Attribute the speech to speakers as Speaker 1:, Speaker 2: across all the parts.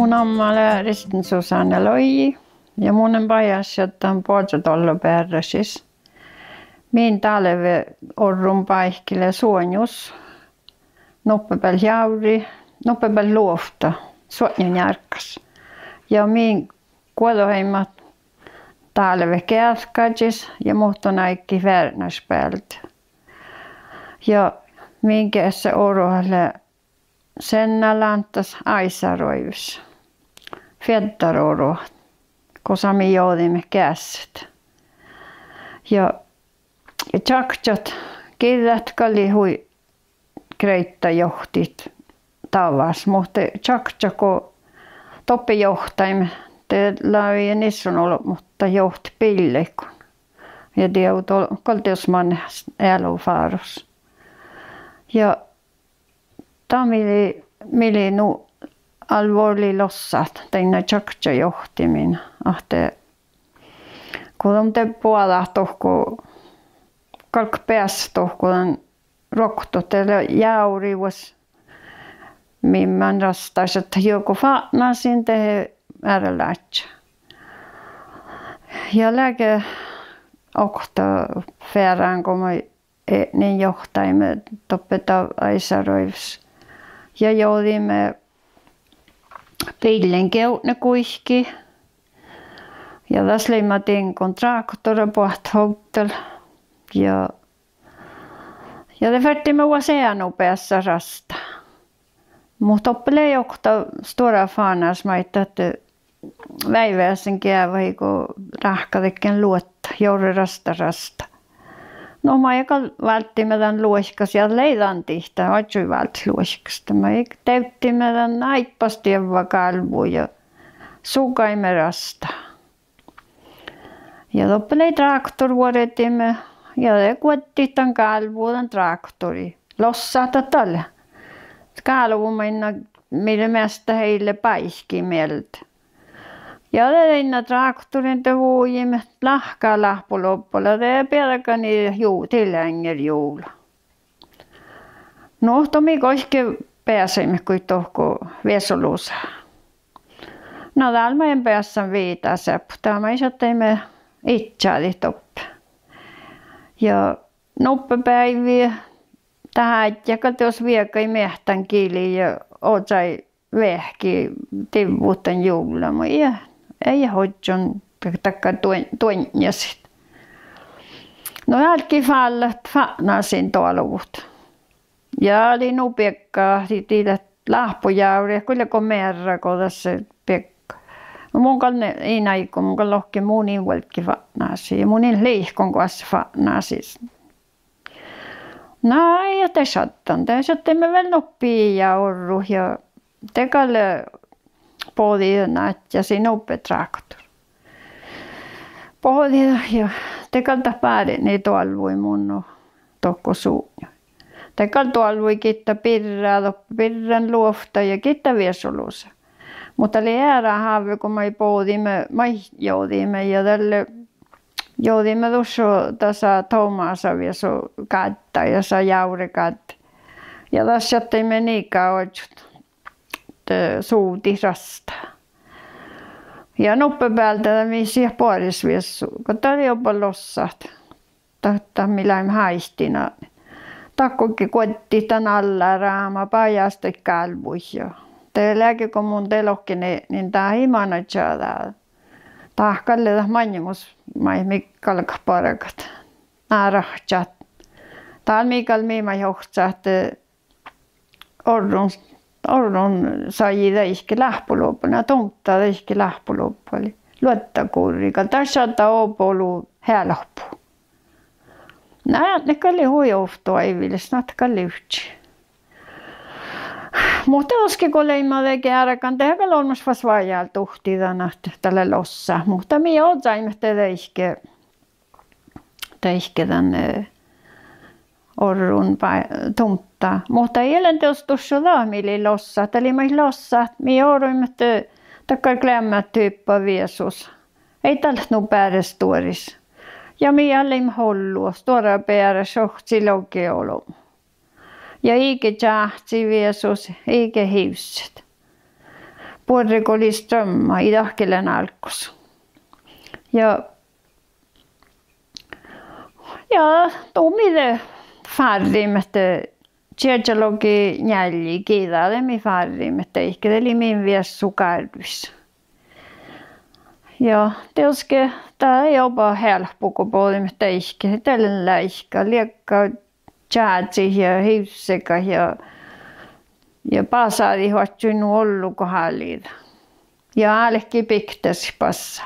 Speaker 1: Mun ammalle Ristin Susanne Loiji ja mun pajas, että on puolitolla perresis. Min talve orrun paikille suonjus, noppepel jauri, noppepel luofta, suonjan järkas. Ja min kuoloheimmat talve kärskadjis ja muhto näikki värnäspelt. Ja min kässä orohalle senna lantas aisaroivus. Feddaroro, kosa mi joudimme käsit. Ja tjaktjat kirjat kalli hui kreittä johtit tavas, mutta tjaktjako toppi johtaime te lai nissun ollut, mutta johti pillekun. Ja dieu koltiosman elufarus. Ja tamili nu alvorli lossat teina tjaktja johtimin. Ahte kun on te puolella tohko kalk päässä tohkolan rokto teillä jaurius mimman rastais että joku faanasin tehe ärlätsä. Ja läge okta färään kun niin johtaimme toppeta aisaroivs. Ja joudimme pillen keutne kuihki. Ja tässä leimatin kontraktora puht hotel. Ja det färdimme usein nopeassa rasta. Mutta oppelee jokta stora fanas maita, että väiväisen käyvä, kun rahkadekken luotta, juuri rasta. No mä eikä välttimme tämän luohkas ja leidan tihtä, vatsui vält luohkasta. Mä eikä täyttimme tämän aippastieва kalvu ja sukaimme rasta. Ja oppelee traktor vuodetimme. Ja det kuotti tämän kalvuuden traktori. Lossata tälle. Kalvumaina millä mestä heille päiskimeltä. Ja det traktorin te vuojimme lahkaa lahpoloppola. Det pelkani tillänger juula. No tomi koske pääsemme kuin tohko vesolusa. No täällä en päässä viitasep. Tämä ei satteimme itseäli toppe. Ja noppepäiviä tähän ja jos viekai mehtän kiili ja otsai vehki tivuutten juhla. Mä ei hoidon takka tuenjasit. No jälki fallat fanasin tuoluvut. Ja oli nupiekkaa tiilet lahpujauri kyllä kun merra kun tässä pekka. No mun kanne inaiku mun kan lohke munin velkki fanasi ja munin leihkon kanssa fanasis. No ja te sattimme väl noppia ja orru ja tekalle pohdi nätjäsi noppe traktor. Pohdi ja tekalta päälle niin tuolvui mun tokko suu. Tekal tuolvui kitta pirran luofta ja kitta viesolussa. Mutta oli äärä haave kun me joudimme ja tälle joudimme tuossa tässä Tomasa vieso katta ja sa jauri katta. Ja tässä jättimme niin kauan suuti rasta. Ja noppe päältä missä puolis viesu, kun tämä oli jopa lossat. Tahta millä me haistina. Takkoki koetti tän alla raama pajasta kalvuis jo. Teilläkin kun mun telokkinen, niin tää himana tjäädää. Tahkalle manjimus mai mikkalka parakat. Nää rahtsat. Täällä mikal miima johtsaa, että orrun sai täiski lähpulopuna, tomtaa täiski lähpulopuli. Luottakurrika. Tässä on opolu hääloppu. Ne kalli huijoftua ei vilis, nat kalli yhtsi. Mutta oski kun leimalle kääräkan, tehdä olmas vas vajal tuhti tälle lossa. Mutta minä otsaimme täiske tänne orrun tomtaa. Mutta ei ole tuossa laamili lossa. Eli me lossa, minä jouduimme takkar klämmät tyyppä viesus. Ei tällä nu päärestuoris. Ja minä olin hollua, stora päällä sohtsi lokeolo. Ja eikä tjahti viesus, eikä hivset. puolella oli strömmä i tahkelen alkus. Ja tuomille farriimme, tjärjälogi njälji kiidalemi farriimme, eikä eli min vies sukarvis. Ja tietysti tämä ei ole helppo, kun puhumme teihin. Tällä läikkä, liekka tjäätsi ja hivseka ja pasari hoitsin ollut kohdallida. Ja älkki piktäsi passa.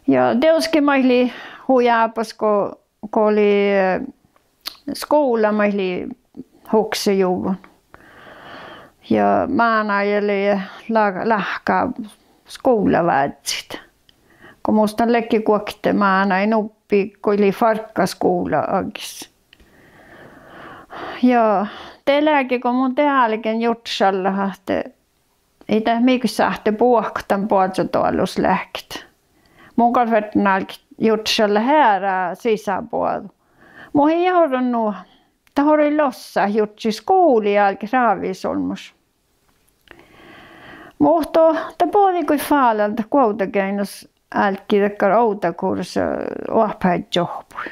Speaker 1: Ja tietysti mä olin huijaapas, kun oli skola, mä olin huksejuvun. Ja maanajali lahkaa skolaväätsit. Kun musta on lekki kuokte maanain uppi, kun oli farkkaskoula agis. Ja teilläkin, kun mun täälläkin jutsalla, että ei tämä mikä sahte puhkatan puolsotuolus lähket. Mun kalvertinaalkin jutsalla häärää sisäpuolella. Mun ei johdannut, tämä oli lossa jutsi skouli alki raavisolmus. Mutta tämä puoli kuin faalalta kuutakeinus älkki tekkar outakursa ohpäät johpui.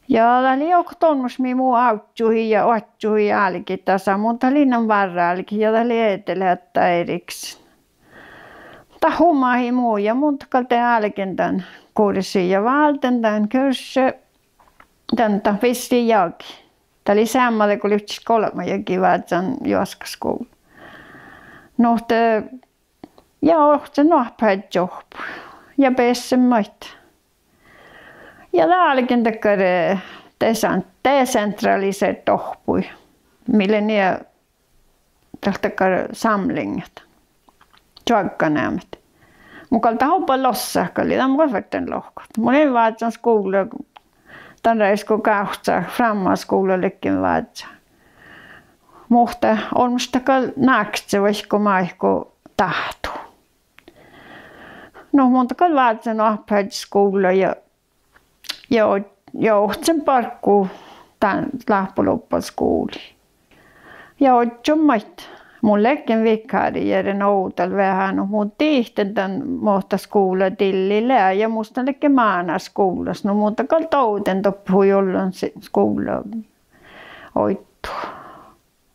Speaker 1: Ja tämä oli joku tunnus muu autjuhi ja oatjuhi älki tasa, mutta linnan varra älki ja tämä oli etelättä eriksi. Tämä humahi muu ja mutta kalte älken tämän kursi ja valten tämän kurssi tämän visti jälki. Tämä oli samalla kuin lyhtsi kolma ja kiva, että on juoskaskoulu. No, ja ohti nohpäät johpu ja pääsi maita. Ja täälläkin tekkar decentraliseet tohpui, mille ne tekkar samlingat, tjoikkanäämät. Mukalta hoppa lossakali, tämä on verran lohkot. Mun ei vaatsan skoula, tämän reisko kahtsa, framma skoulalekin vaatsa. Mutta on musta näkse, vaikka maihko tahtu. No, monta kal vaatsen ahpäät skoula ja ohtsen parkku tämän lähpöloppaskouli. Ja otson mait. Mun lekken vikari jären outal vähän, no mun tihten tämän mohta skoula tillille ja musta lekken maana skoulas. No monta kal touten toppui jollon skoula oittu.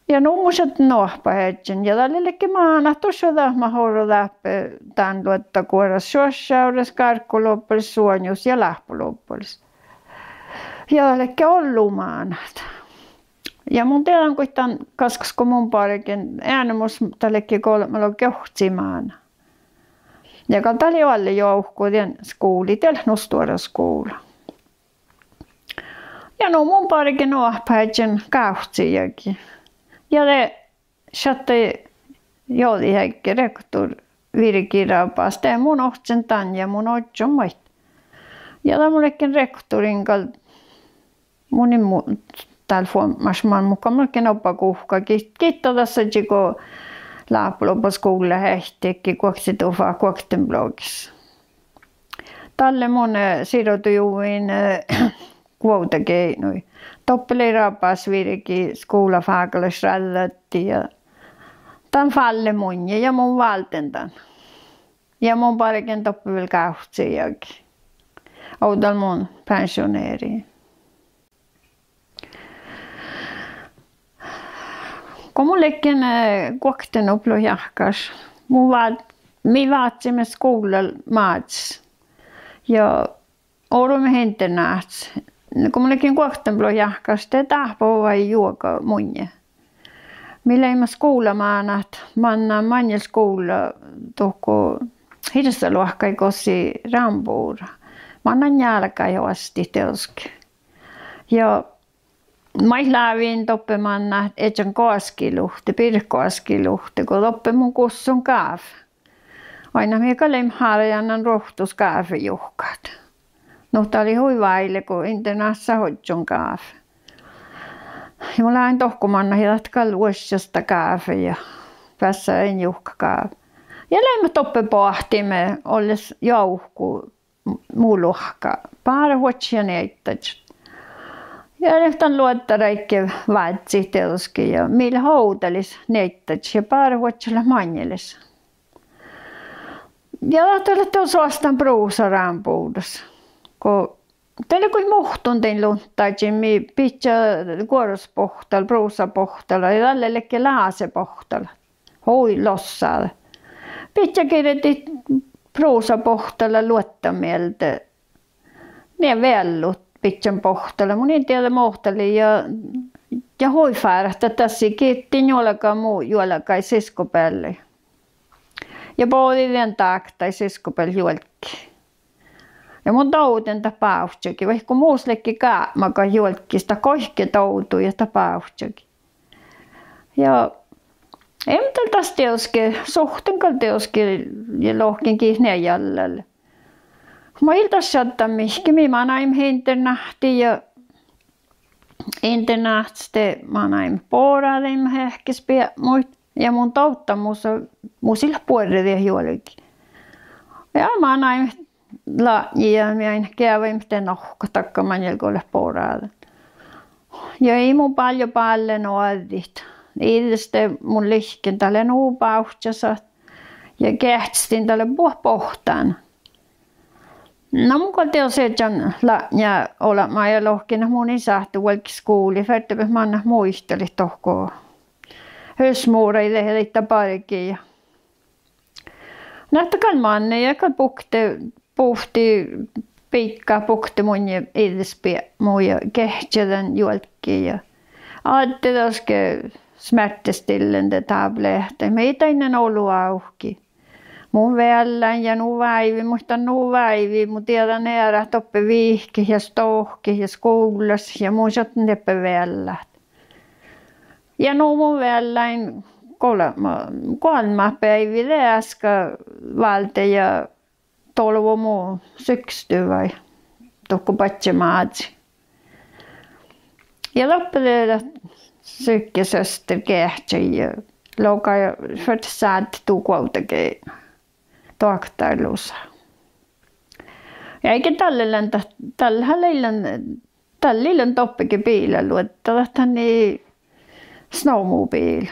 Speaker 1: Ja nuumuset nohpahetsen ja tällellekin maana tuossa mä hoidon läpi tämän luotta kuoras suossaudessa, karkkuloppulis, suonjus ja lähpöloppulis. Ja tällekki ollu maanat. Ja mun tiedän kuitenkaan kaskasko mun parikin äänemus tällekki kolmella kehtsi maana. Ja kun tällä oli jouhkuuden skuuli, tällä nustuora skuula. Ja no mun parikin nohpahetsen kautsiakin. Ja det satte jodi häkki rektor virkiraupaasta ja mun ohtsen tanja mun otson mait. Ja tämä mullekin rektorin kal munin täällä fuomasman mukaan mullekin oppa kuhka. Kiitos tässä kun lähpöloppas kuulla hähtiäkin kuoksi tufaa kuokten blogissa. Tälle mun sidotujuin kuotakeinui. Toppeli rapas virki skoulafaakalas rallatti ja tämän falle mun ja mun valten tämän. Ja mun parikin toppi vielä kautsiakin. Outal mun pensioneeriin. Kun mullekin kuokten uplo jahkas, me vaatsimme skoulalla maats ja odumme hentenaats. Kun mullekin kuokten jahkas, te tahpoo vai juoka munje. Millä ei mä skoulamaanat, manna manjel skoula tuokko hidasta luokkai kossi rampuura. Mannan jälkeen jo asti teoski. Ja mä lävin toppe manna etjan koaskiluhti, pirkoaskiluhti, kun toppe mun kussun kaaf. Aina mikä leim harjannan rohtus kaafi juhkat. No, tämä oli huivaille, kun internaassa hoidon kaafe. Ja mä lähdin tohkumanna jatkal uudesta kaafe ja päässä en juhka kaafe. Ja lähdin toppe pohtimme, olles jouhku muu luhka. Paara huotsia neittat. Ja nyt on luottareikki vaatsi teoskin ja millä houtelis neittäts ja parvuotsella manjelis. Ja tuolla suostan pruusa rampuudas. Kun teillä kuin muhtun tein luntaitsin, mi pitää kuorospohtalla, pruusapohtalla ja tällellekin laasepohtalla. Hui lossaa. Pitää kirjoitti pruusapohtalla luottamieltä. Ne vellut pitän pohtalla. Mun en tiedä mohtali ja hoifäärähtä tässä kiittiin jollakaan muu jollakaan siskopelle. Ja pohdin den taktai siskopelle jolkki. Ja mun touten tapauksekin, vaikka muuslekin kaamaka jolkista kohke toutui ja tapauksekin. Ja en tästä teoskin, suhtenkal teoskin ja lohkinkin ne jäljellä. Mä iltas saattaa mihki, mä näin hinternahti ja internahtste mä näin poraadin hehkis muut ja mun touttamus on muusilla puolella juolikin. Ja mä näin ja mä en käy miten nohka takka manjelkolle poraada. Ja ei mun paljon nuodit. Itse mun lihken tälle nuupauhtsassa ja kähtstin tälle pohtaan. No mun kotiin se, että ja olla mä ja lohkina mun isahtu vaikka skuuli, färtäpä manna muisteli tohkoa. Hösmuureille heitä parikin. Nähtäkään manne ja kan puhti piikkaa puhti mun ja itse mun ja kehtsälän juolkkiin ja ajattelin smärtestillende tabletter. Meitä ennen ollut auki. Mun vällän ja nu väivi, muistan nu väivi, mun tiedän nära toppe viihki ja stohki ja skolas ja mun satt neppe vällät. Ja nu mun vällän kolma päivi läska valte ja tolvo mun syksty vai tokko patse maatsi. Ja loppeleella sykkesöster kähtsä ja louka ja för saat tukuautakin toaktailussa. Ja eikä tällä toppikin piilä luottavathan niin snowmobile.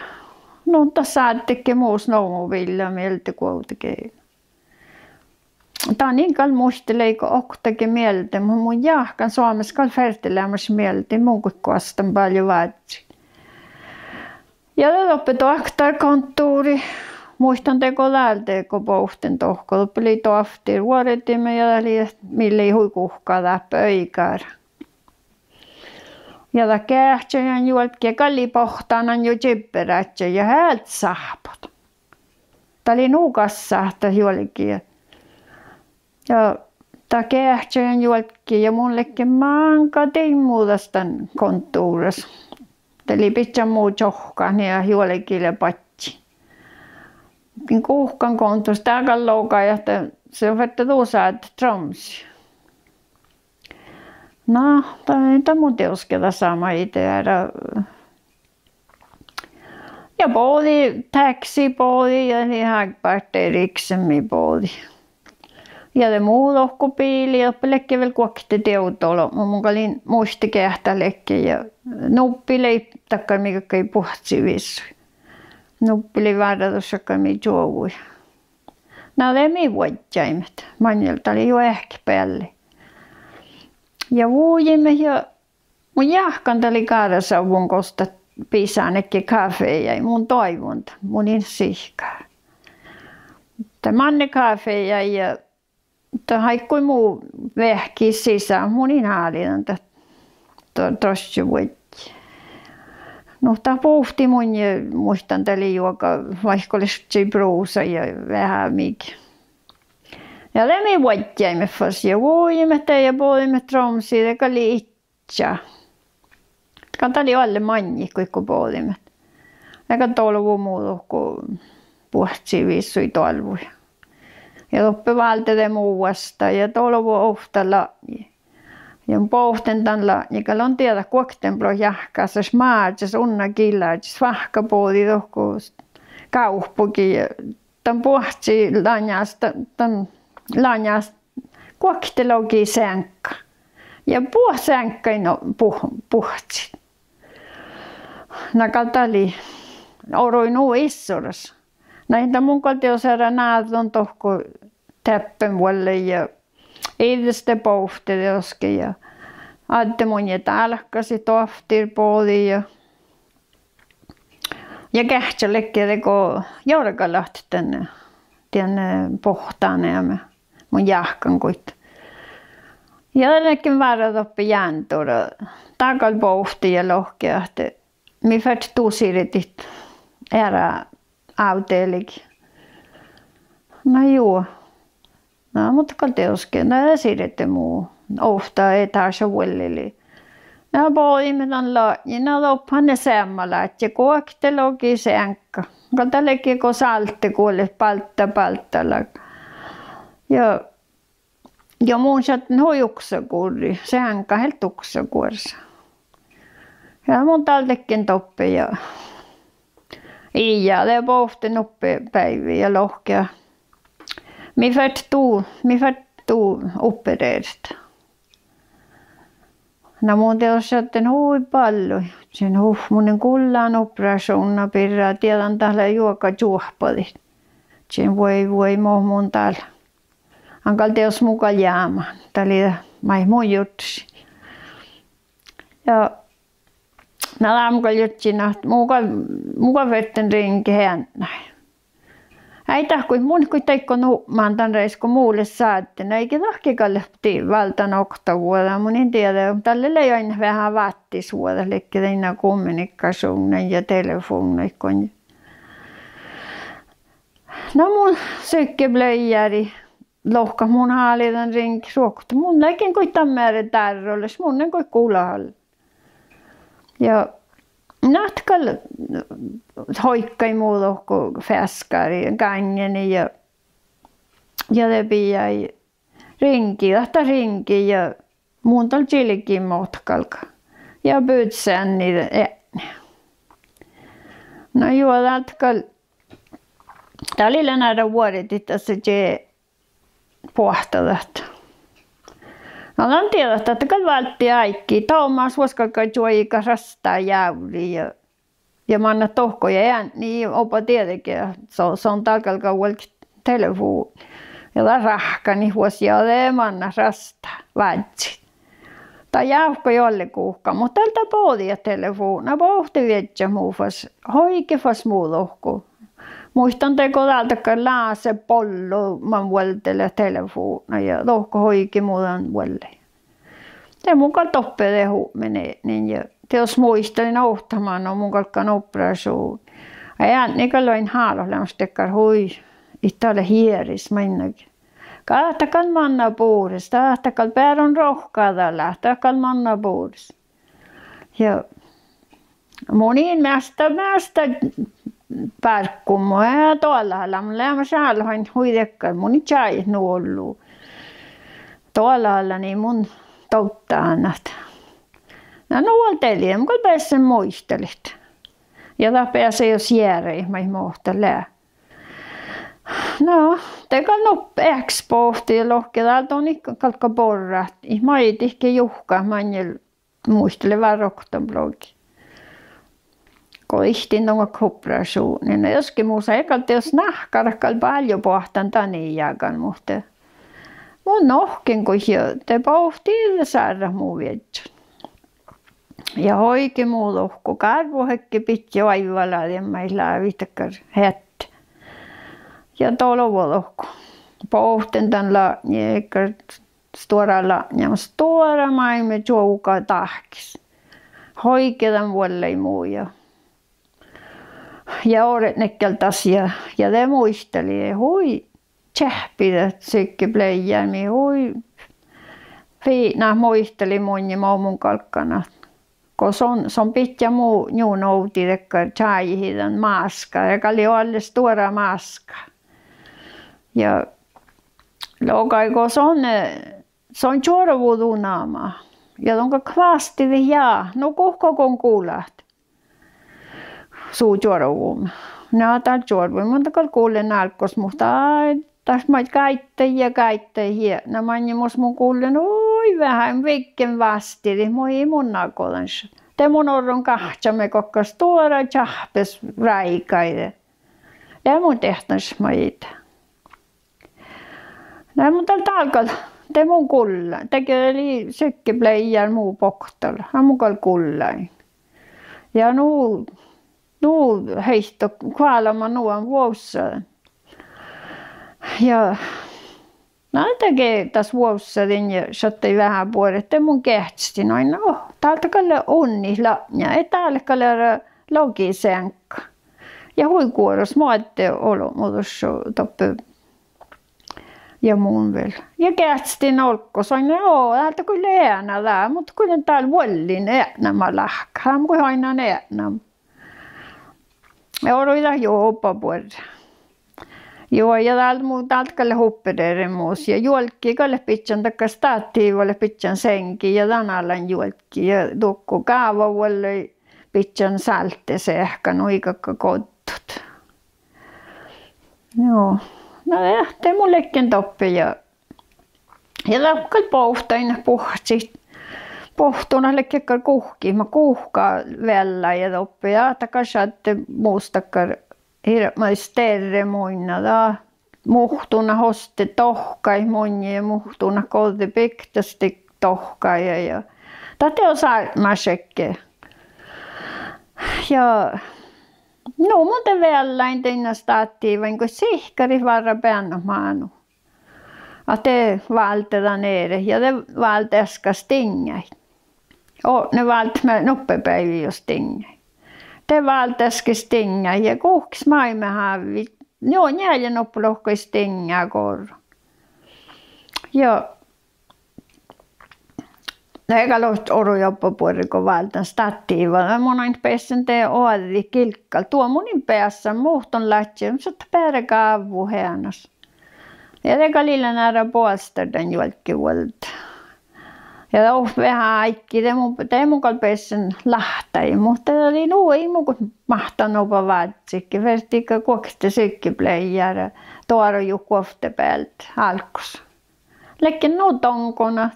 Speaker 1: No tässä saattekin muu snowmobile mieltä kuutakin. Tää on niin kal muistelee kun oktakin mieltä, mun jahkan Suomessa kal färtelämässä mieltä, mun kuastan paljon vaatsi. Ja loppu tohtarkontuuri. Muistan teko läälteeko pohten tohko. Loppu oli tohti ruoretimme ja millä ei hui kuhkaa läppä öikär. Ja la kähtsöjän juoltki ja kalli pohtanan jo jipperätsö ja häältä sahpot. Tää oli nuukassahta juolki. Ja tää kähtsöjän juoltki ja mullekin manka tein muudastan kontuuras. Eli pitää muu johkaan ja juolekille patsi. Kuhkan kontuus täällä loukaa ja se on vettä tuossa, että tromsi. No, tämä mun teosketa sama itse. Ja poodi, taxi poodi ja niin häkpähtee riksemmi poodi. Ja det muu lohkopiili ja pelkkä vielä kuokkitte teutolo. Mun kalin muisti kähtää lekki ja nuppilei takka mikä ei puhtsi vissui. Nuppili vaadatus kai mi juovui. Nää oli mi vuodjaimet. Manjelta oli jo ehkä päälle. Ja vuojimme ja mun jahkan tali kaarasavun kosta pisanekki kafeja ja mun toivonta. Mun insihkaa. Tämä manne kafeja ja tämä haikkui muu vähki sisään. Mun inhaalinen tossa vuodja. No tämä puhti mun ja muistan täli juoka vaikka olisi bruusa ja vähän mikä. Ja lämmin vuodjaimme fas ja vuojimme ja puolimme tromsia ja kalli itsä. Kan oli alle manni kun puolimme. Ja tolvu muu kun puhtsi vissui tolvuja. Ja loppu valtele muuasta ja tolvu ohtalla. Ja pohten tällä, joka on tiedä kuokten pro jahkassa smaatses unna killatses vahkapuoli tohkuus kaupuki ja tämän pohti lanjasta kuoktelogi sänkka. Ja puhsänkkäin puhtsit. Nakaltali oroi nuu issoras. Näitä mun kaltiosäädä näätön tohko täppen vuolle ja edestä pohti joskin ja adde mun ja tälkkäsi tohtir puoli ja kähtsällekin teko jorkalahti tänne pohtaane ja mun jahkan kuit. Ja tännekin varat oppi jääntora. Takal pohti ja lohkeahti. Mi färt tuusiritit ära auteelikin. No joo. No mutta kalteoskin. No siritte muu. Ofta etasja vuolili. No poimme tämän laajin. No lophan ne semmalla. Ja kuokte logi sänkka. Kaltalekin kun salte kuolle palttalla. Ja mun satten hojuksakurri. Sänkka helt uksakursa. Ja mun taltekin toppi ja iäle pohti noppe päiviä ja lohkea. Mi färt tuu opereerista. No mun teos satten hui paljon. Sen munen kullaan operaationna pirraa tiedän täällä juoka juohpadi. Sen voi mun täällä. Ankal teos mukaan jäämään. Täällä mai mun juttusi. Ja nalaamukal jutsina muka vetten rinki hännä. Äitä kun mun kun teikko nuumaan tän reisko muulle saatten, eikä tahkikalle valtan oktavuoda, mun en tiedä, tälle leijoin vähän vattisuoda, lekki teinä kommunikationen ja telefonikon. No mun sykkeblöijäri lohka mun haalitan rinki suokta, mun näkin kuin tämmäärä tärrolles, mun en kuin kuulahalla. Ja natkal hoikkai muu lohko fäskari ja kanjeni ja läpi jäi rinki ja muun tal chilikin motkalka ja pyytsään niitä ääni. No joo, natkal tää oli nähdä vuodet, että se pohtadat. No on tiedä, että kai valtti aikki. Taumaas vuoskalkai juoika rastaa jäyli ja manna tohkoja ään, niin opa tietenkin. Se on takalka uolki telefon. Ja rahka, niin vuosia manna rastaa valtsi. Tai jauhko jolle kuhka, mutta tältä pohtia telefona. Pohti vietsä muufas, hoikefas muu lohko. Muistan teko täältäkään laase pollo man vuoltele telefona ja lohko hoiki muuan vuolle. Te mukaan toppele menee niin ja teos muistelin ohtamaan on mun kalkkaan operaasuun. Ja nikaloin haalohlemasta hui itälle hieris mennäkin. Kahtakan manna puuris, tahtakan pääron rohkaada lähtäkan manna puuris. Ja moniin mästä parkkumo ja tuolla mun lämmä saalhoin huidekkaan moni chai nuollu. Tuolla niin mun touttaa annat. No nuoltelin, mun pääsen muistelit. Ja ta pääsee jos järjei, mä ei mohta lää. No, tekan noppeäks pohti ja lohke täältä on kalkka porrat. Mä ei tihke juhkaa, mä en muistele vaan roktanblogi. Kun ihtin tuon kooperaasuun, niin joskin muussa ekalta jos nahkarakkal paljon pohtan tani jakan, mutta mun nohkin kun te pohtii saada muu vietsä. Ja hoiki muu lohku, karvuhekki pitki vaivalla, ja mä ei lävitäkään hättä. Ja tolvo lohku. Pohtin tän laani, eikä stora laani, mutta stora maailme joukaa tahkis. Hoiki tän vuolle muu ja oret nekkeltas ja te muisteli, hui tsähpidet sykki pleijämi, hui fiina muisteli mun ja mun kalkkana. Kun se on pitkä muu nouti tekka tjaihidan maska, joka oli alle stora maska. Ja lokai kun se on tjorvudunaama. Ja onko kvasti vihjaa, no kuhko kun kuulat. Suu tjorvuum. No tää tjorvuum, mutta kun kuulen alkos, mutta tässä mä kaittei. No mä mus mun kuulen, oi mui vähän viikken vastiri, mui munnakolans. Te mun orron kahtsamme kokkas tuora tjahpes raikaide. Ja mun tehtäis maita. Näin mun tällä talkalla, te mun kulla. Tekee eli sykkipleijär muu poktalla. Hän mun kall kullain. Ja nuu heitto kuolema nuon vuossa. Ja tekee tässä vuossa ja sattui vähän puolet. Te mun kehtsti noin, no, täältä kalle onni ja ei täällä kalle logisenkka. Ja huikuoros maatte olo, mutta toppe ja muun vielä. Ja kehtsti olkko, sanoin, joo, täältä kyllä äänä tää, mutta kyllä täällä vuolin äänämä lahka. Hän kuin aina äänämä. Ja odoita jopa puolta. Joo, ja täältä kalle huppederen muus. Ja juolkki kalle pitchan takka staattiivalle pitchan senki ja tanalan juolkki. Ja tukku kaava vuolle pitchan salte se ehkä nuikakka kottut. Joo. No te mullekin toppi ja takkal pohtain puhti. Pohtuna lekkekar kuhki. Mä kuhkaa vielä ja toppi ja takasaatte muustakkar. Hirma sterre muina da muhtuna hoste tohkai munni ja muhtuna kolde piktasti tohkai ja tätä on saarmasekke. Ja no muuten vielä en tein staattiin vain kun sihkari varra päänä maanu. Ja te valtetaan ere ja te valteaska stingäi. Ne valtme noppepäivi jo stingäi. Te valtaski stinga ja kuhks maimme havi. Joo, njääjä noppulohkoi stinga korro. Ja eikä lohti oru joppa puoli, kun valtan statiiva. Mun aina pessen tee oadi kilkkal. Tuo munin päässä muhton lähtee, mutta pärkaavu häänas. Ja eikä lilla nähdä puolestaan jollekin vuolta. Ja vähän aikki, te mun kalpeisen lahtai, mutta ei mun mahtanut vaatsikki. Vertikka kuokste sykkipleijärä, tuoro ju kofte päältä alkus. Lekin nuu tonkona.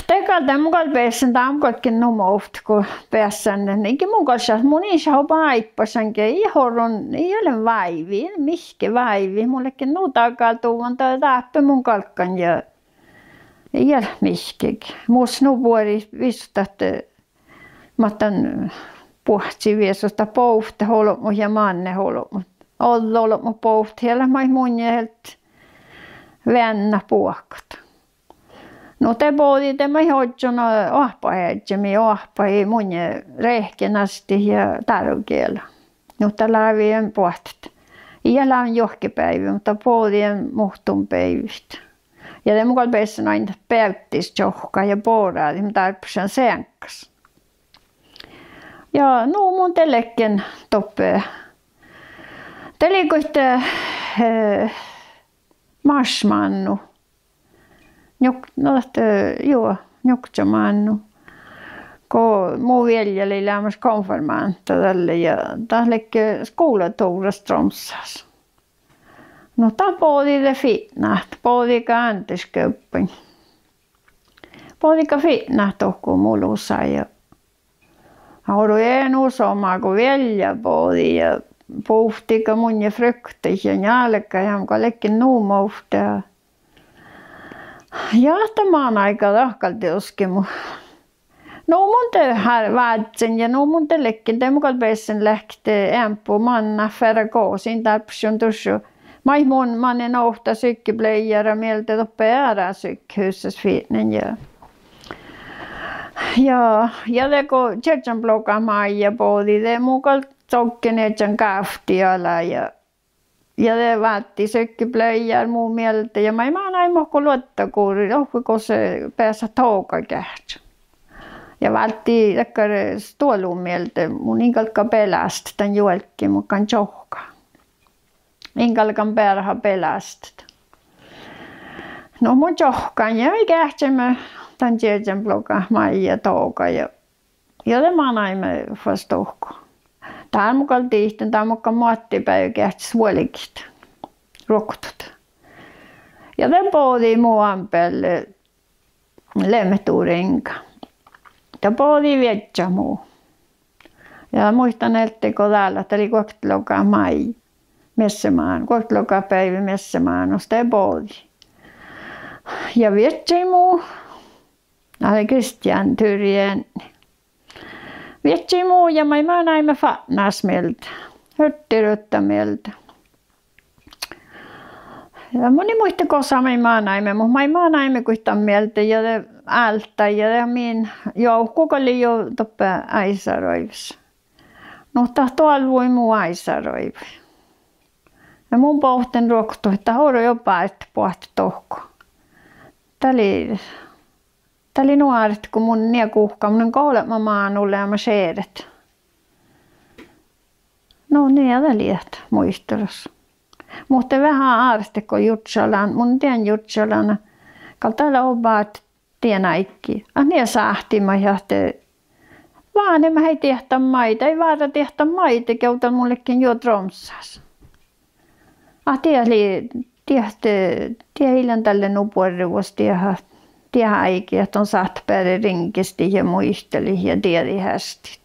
Speaker 1: Tekalta mun kalpeisen tamkolkin numoft, kun päässän. Eikä mun kalpeisen, mun isä on paippasankin, ei ole vaivi, mihke vaivi. Mullekin nuu takaltuu, on toi täppä mun kalkkan ja ei ole mihkik. Muus nuvuori vistatte, matan puhtsi viesosta pouhte holomu ja manne holomu. Ollo holomu pouhte, siellä mai mun jält vänna puhkat. No te poodi te mai hoitsona ahpaheetsemi ahpai mun rehkenasti ja tarukiela. No tällä vien puhtet. Iällä on johkipäivä, mutta poodien muhtun päivistä. Ja det mukaan päässä aina päyttis johka ja poraadi, mutta tarpeeksi senkas. Ja no mun telekken toppe. Telikoitte marsmannu. Njoktamannu. Kun muu veljeli lämmäs konfirmanta tälle ja tälleke skoulatuuras tromsas. No tapoodi det fitnat, poodika antisköppin. Poodika fitnat tohku mulussa ja hauru en usoma kun velja poodi ja puhtika mun ja fruktis ja nälkä ja muka lekin nuumouhta. Ja tämän aika lahkalti uskimu. No mun te här vaatsen ja no mun te lekin te muka pessen lähte ämpu manna färra koosin tarpsun tussu. Mai mun mannen ohta sykkipleijärä mieltä toppe äärä sykkhyssäs fiitnen ja teko tjetsan bloka maija poodi te mukal tokkenetsan kaftiala ja te vaatti sykkipleijär muu mieltä ja mai maan ai mohko luottakuuri ohko se päässä touka kähtsä. Ja vaatti tekkare stuolun mieltä mun inkalka pelästä tän juolkki mukaan johka. Inkalkan perha pelästät. No mun johkan ja me kähtsemme tän tjetsen bloka maija touka ja te maan ai me fast ohko. Täällä mukaan tihten, täällä mukaan muottipäivä kähtis vuolikit, roktut. Ja det podi muuan päälle lemturinka. Ja podi vietja muu. Ja muistan, että kun täällä oli kohtilokaa mai messemaan, kohtilokaa päivä messemaan, no sitä podi. Ja vietja muu. Oli Kristian Tyrjen. Vietsi muu ja mä näimme fatnas mieltä. Höttiröttä mieltä. Ja moni muista kosa mä näimme, mutta mä näimme kuitenkin mieltä ja ältä ja min joukko oli jo toppe äisaroivissa. No tuolla voi muu äisaroivi. Ja mun pohten ruoktu, että horo jo päästä pohti tohko. Tää oli nuoret, kun mun kuhka, mun koulema maanulle ja mä seedet. No niin, ja liet muistelussa. Mutta vähän aarste, kun Jutsalan, mun tien Jutsalana, kun täällä on vaan tien aikki. Ne sahtima ja vaan mä ei tehtä maita, ei vaara tehtä maita, keutan mullekin jo tromsas. Tie hiljan tälle nupuorivus, tie aiki, että on satt päälle rinkisti ja muisteli ja tiedi hästit.